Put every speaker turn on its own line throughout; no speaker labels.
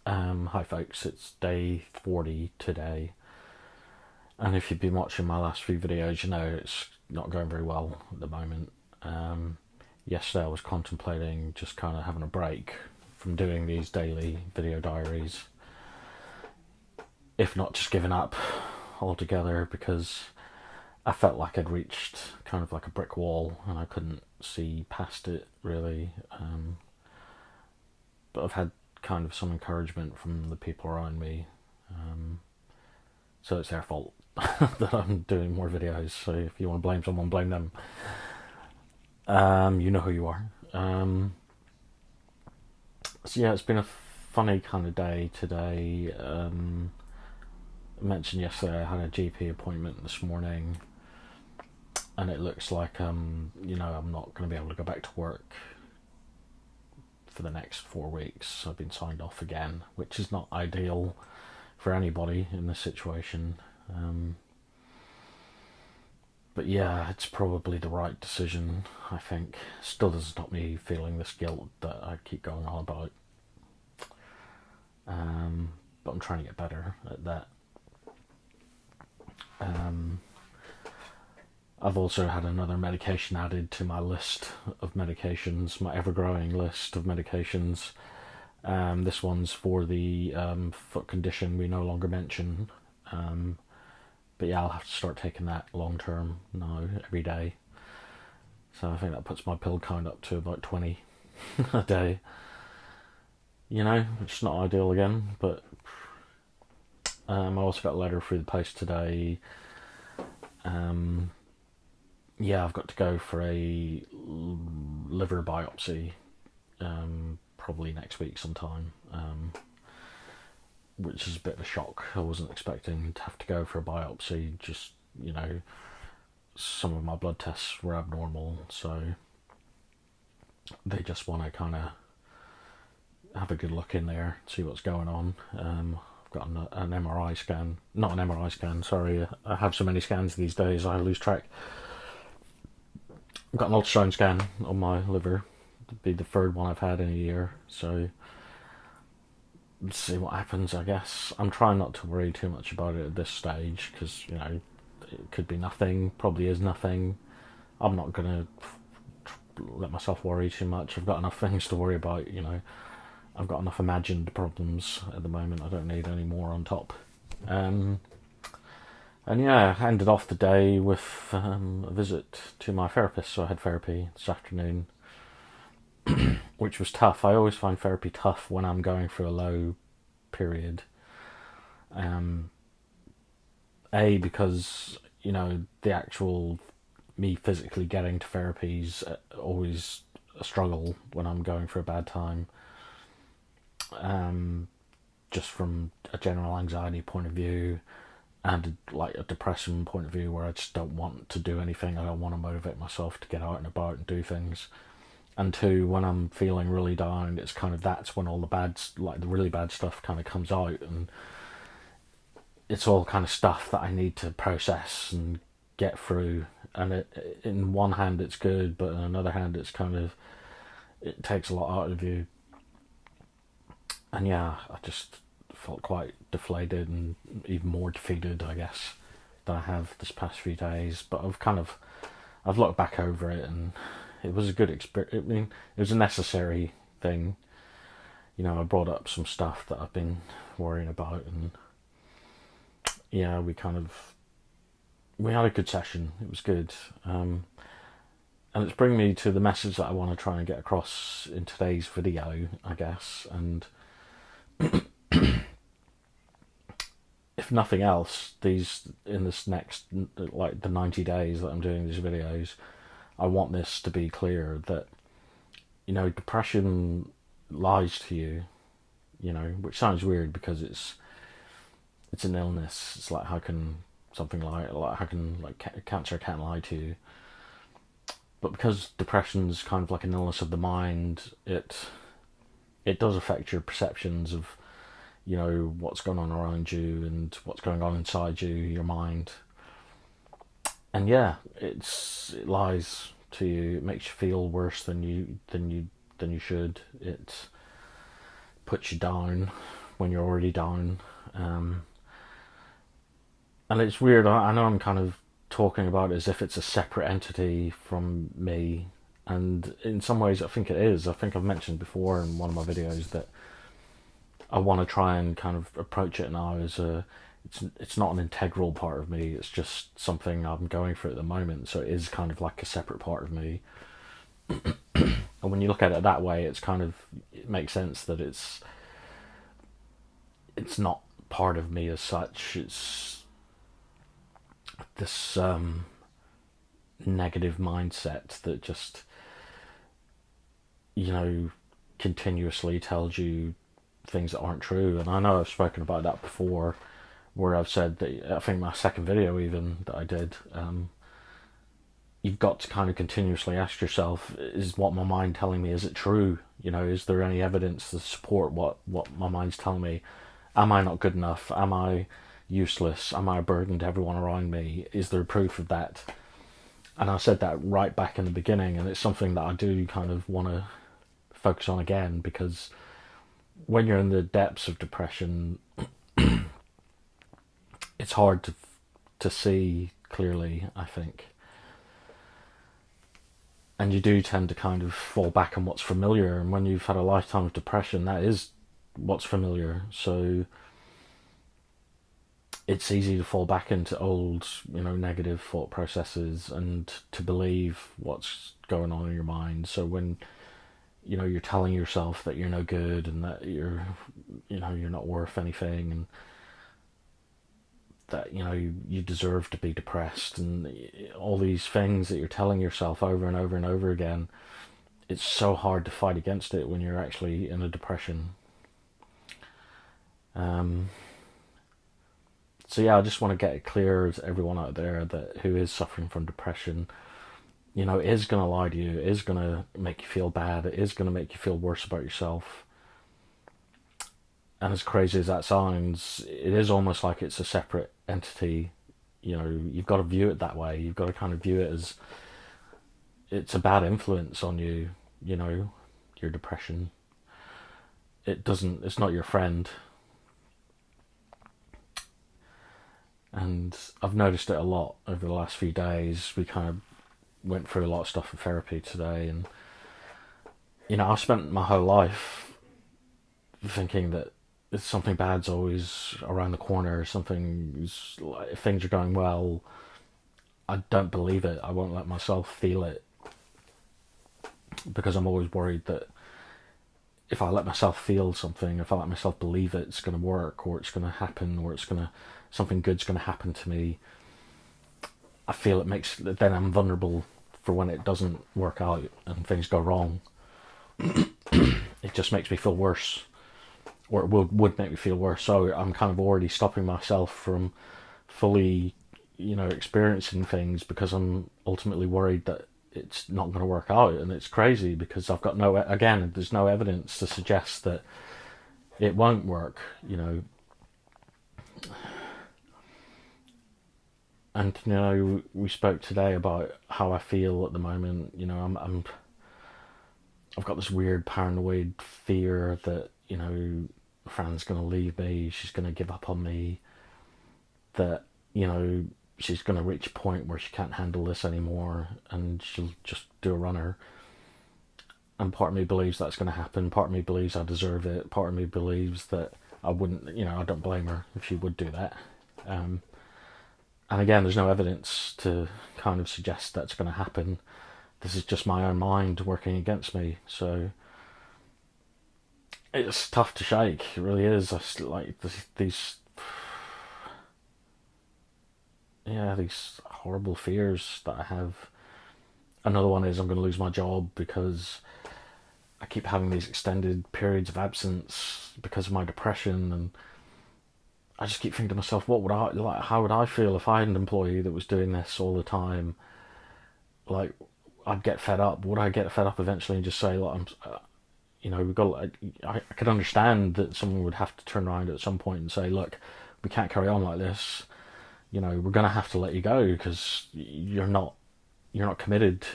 Hi folks, it's day 40 today, and if you've been watching my last few videos, you know it's not going very well at the moment. Yesterday I was contemplating just kind of having a break from doing these daily video diaries, if not just giving up altogether, because I felt like I'd reached kind of like a brick wall and I couldn't see past it really. But I've had kind of some encouragement from the people around me, so it's their fault that I'm doing more videos. So if you want to blame someone, blame them. You know who you are. So yeah, it's been a funny kind of day today. I mentioned yesterday I had a GP appointment this morning, and it looks like I'm not going to be able to go back to work for the next 4 weeks. I've been signed off again, which is not ideal for anybody in this situation. But yeah, it's probably the right decision, I think. Still doesn't stop me feeling this guilt that I keep going on about. But I'm trying to get better at that. I've also had another medication added to my list of medications, my ever-growing list of medications. This one's for the foot condition we no longer mention. But yeah, I'll have to start taking that long term now, every day. So I think that puts my pill count up to about 20 a day. You know, it's not ideal again, but I also got a letter through the post today. Yeah, I've got to go for a liver biopsy, probably next week sometime, which is a bit of a shock. I wasn't expecting to have to go for a biopsy. Just, some of my blood tests were abnormal, so they just want to kind of have a good look in there, see what's going on. I've got an MRI scan, not an MRI scan, sorry, I have so many scans these days I lose track. I've got an ultrasound scan on my liver. It'll be the third one I've had in a year, so let's see what happens, I guess. I'm trying not to worry too much about it at this stage, because, it could be nothing, probably is nothing. I'm not going to let myself worry too much. I've got enough things to worry about, I've got enough imagined problems at the moment. I don't need any more on top. And yeah, I ended off the day with a visit to my therapist. So I had therapy this afternoon, which was tough. I always find therapy tough when I'm going through a low period. Because, the actual me physically getting to therapy is always a struggle when I'm going through a bad time. Just from a general anxiety point of view, and like a depression point of view, where I just don't want to do anything. I don't want to motivate myself to get out and about and do things. And two, when I'm feeling really down, it's kind of, that's when all the really bad stuff kind of comes out, and it's all kind of stuff that I need to process and get through. And in one hand it's good, but on another hand it's kind of, it takes a lot out of you. And yeah, I just felt quite deflated and even more defeated, I guess, than I have this past few days. But I've looked back over it, and it was a good experience. I mean, it was a necessary thing. I brought up some stuff that I've been worrying about, and yeah, we had a good session. It was good. And it's bringing me to the message that I want to try and get across in today's video, I guess. And if nothing else, in this next, like the 90 days that I'm doing these videos, I want this to be clear that, depression lies to you, which sounds weird because it's an illness. It's like, how can cancer can't lie to you? But because depression's kind of like an illness of the mind, it does affect your perceptions of, what's going on around you and what's going on inside you, your mind. And yeah, it lies to you. It makes you feel worse than you should. It puts you down, when you're already down. And it's weird, I know I'm kind of talking about it as if it's a separate entity from me, and in some ways I think it is. I think I've mentioned before in one of my videos that I want to try and kind of approach it now as it's not an integral part of me, it's just something I'm going through at the moment, so it is kind of like a separate part of me. And when you look at it that way, it makes sense that it's not part of me as such. It's this negative mindset that just, continuously tells you things that aren't true. And I know I've spoken about that before, where I've said that, I think my second video even that I did, you've got to kind of continuously ask yourself, is what my mind telling me, is it true? Is there any evidence to support what my mind's telling me? Am I not good enough? Am I useless? Am I a burden to everyone around me? Is there proof of that? And I said that right back in the beginning, and it's something that I do kind of want to focus on again, because when you're in the depths of depression, it's hard to see clearly, I think. And you do tend to kind of fall back on what's familiar, and when you've had a lifetime of depression, that is what's familiar. So it's easy to fall back into old, negative thought processes and to believe what's going on in your mind. So when, you're telling yourself that you're no good and that you're not worth anything, and that, you deserve to be depressed, and all these things that you're telling yourself over and over and over again, it's so hard to fight against it when you're actually in a depression. So yeah, I just want to get it clear to everyone out there that who is suffering from depression, it is going to lie to you, it is going to make you feel bad, it is going to make you feel worse about yourself. And as crazy as that sounds, it is almost like it's a separate entity. You've got to view it that way. You've got to kind of view it as it's a bad influence on you, your depression. It's not your friend. And I've noticed it a lot over the last few days. We kind of went through a lot of stuff in therapy today, and I've spent my whole life thinking that something bad's always around the corner. If things are going well, I don't believe it. I won't let myself feel it, because I'm always worried that if I let myself feel something, if I let myself believe it's going to work, or it's going to happen, or something good's going to happen to me, I feel then I'm vulnerable for when it doesn't work out and things go wrong. It just makes me feel worse, or it would make me feel worse. So I'm kind of already stopping myself from fully, experiencing things, because I'm ultimately worried that it's not going to work out. And it's crazy, because I've got there's no evidence to suggest that it won't work, And we spoke today about how I feel at the moment. I've got this weird paranoid fear that Fran's gonna leave me, she's gonna give up on me, that she's gonna reach a point where she can't handle this anymore and she'll just do a runner. And part of me believes that's gonna happen. Part of me believes I deserve it. Part of me believes that I wouldn't. I don't blame her if she would do that. And again, there's no evidence to kind of suggest that's going to happen. This is just my own mind working against me. So it's tough to shake. It really is. These horrible fears that I have. Another one is I'm going to lose my job, because I keep having these extended periods of absence because of my depression, and I just keep thinking to myself, how would I feel if I had an employee that was doing this all the time? Like, I'd get fed up. Would I get fed up eventually and just say, I could understand that someone would have to turn around at some point and say, look, we can't carry on like this. We're going to have to let you go, because you're not committed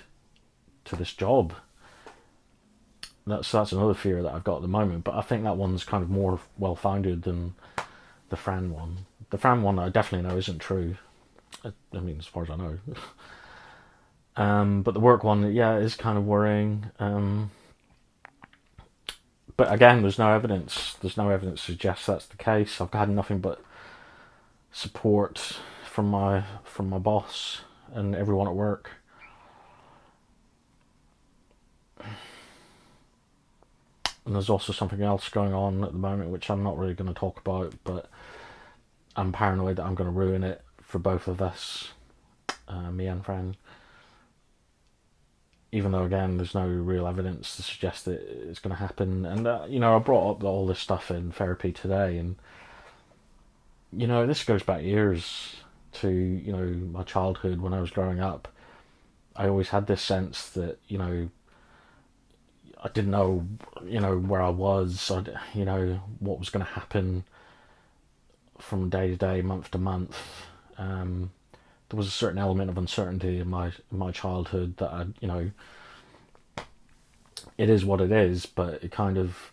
to this job. That's another fear that I've got at the moment. But I think that one's kind of more well founded than the Fran one. The Fran one I definitely know isn't true. I mean, as far as I know. But the work one, yeah, is kind of worrying. But again, there's no evidence. There's no evidence to suggest that's the case. I've had nothing but support from my boss and everyone at work. And there's also something else going on at the moment, which I'm not really going to talk about, but I'm paranoid that I'm going to ruin it for both of us, me and Fran. Even though, again, there's no real evidence to suggest that it's going to happen. And, I brought up all this stuff in therapy today, and, this goes back years to, my childhood when I was growing up. I always had this sense that, I didn't know, where I was, what was going to happen from day to day, month to month. There was a certain element of uncertainty in my childhood that it is what it is, but it kind of,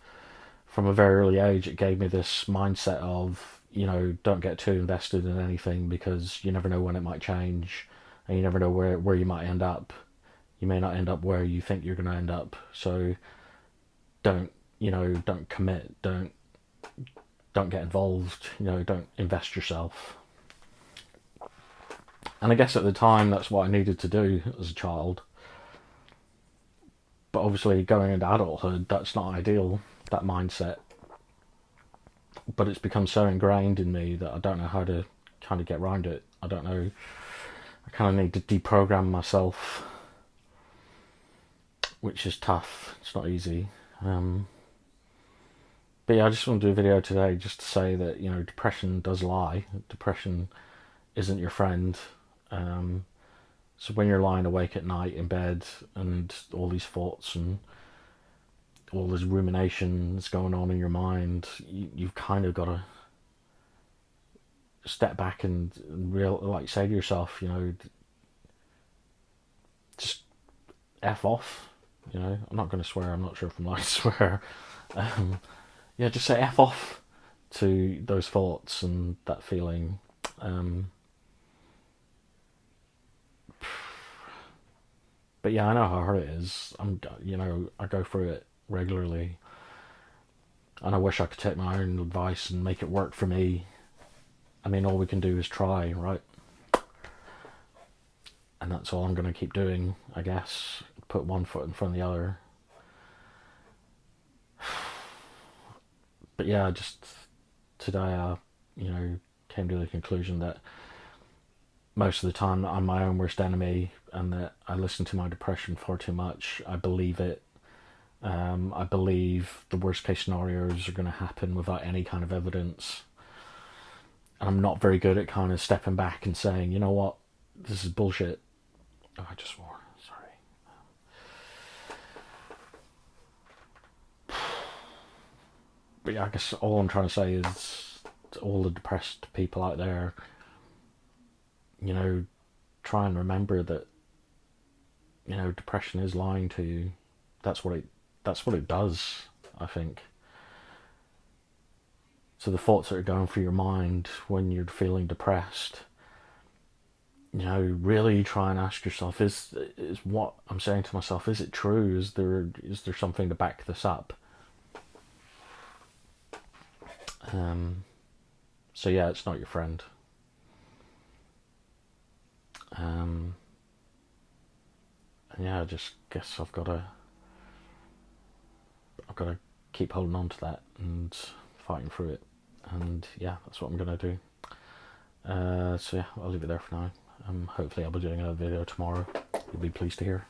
from a very early age, it gave me this mindset of, don't get too invested in anything because you never know when it might change, and you never know where you might end up. You may not end up where you think you're going to end up, so don't commit, don't get involved, don't invest yourself. And I guess at the time that's what I needed to do as a child. But obviously going into adulthood, that's not ideal, that mindset. But it's become so ingrained in me that I don't know how to kind of get around it. I don't know. I kind of need to deprogram myself, which is tough. It's not easy. But yeah, I just want to do a video today just to say that, depression does lie. Depression isn't your friend. So when you're lying awake at night in bed and all these thoughts and all these ruminations going on in your mind, you've kind of got to step back and say to yourself, just F off. I'm not going to swear. I'm not sure if I'm allowed to swear. Yeah, just say F off to those thoughts and that feeling. But yeah, I know how hard it is. I go through it regularly, and I wish I could take my own advice and make it work for me. I mean, all we can do is try, right? And that's all I'm going to keep doing, I guess. Put one foot in front of the other. But yeah, just today I, came to the conclusion that most of the time I'm my own worst enemy, and that I listen to my depression far too much. I believe it. I believe the worst case scenarios are going to happen without any kind of evidence. And I'm not very good at kind of stepping back and saying, you know what, this is bullshit. Oh, I just swore. Sorry. But yeah, I guess all I'm trying to say is to all the depressed people out there, try and remember that, depression is lying to you. That's what it does, I think. So the thoughts that are going through your mind when you're feeling depressed, really try and ask yourself, is what I'm saying to myself, is it true? Is there something to back this up? So yeah, it's not your friend. And yeah, I just guess I've got to keep holding on to that and fighting through it. And yeah, that's what I'm going to do. So yeah, I'll leave it there for now. Hopefully I'll be doing another video tomorrow. You'll be pleased to hear.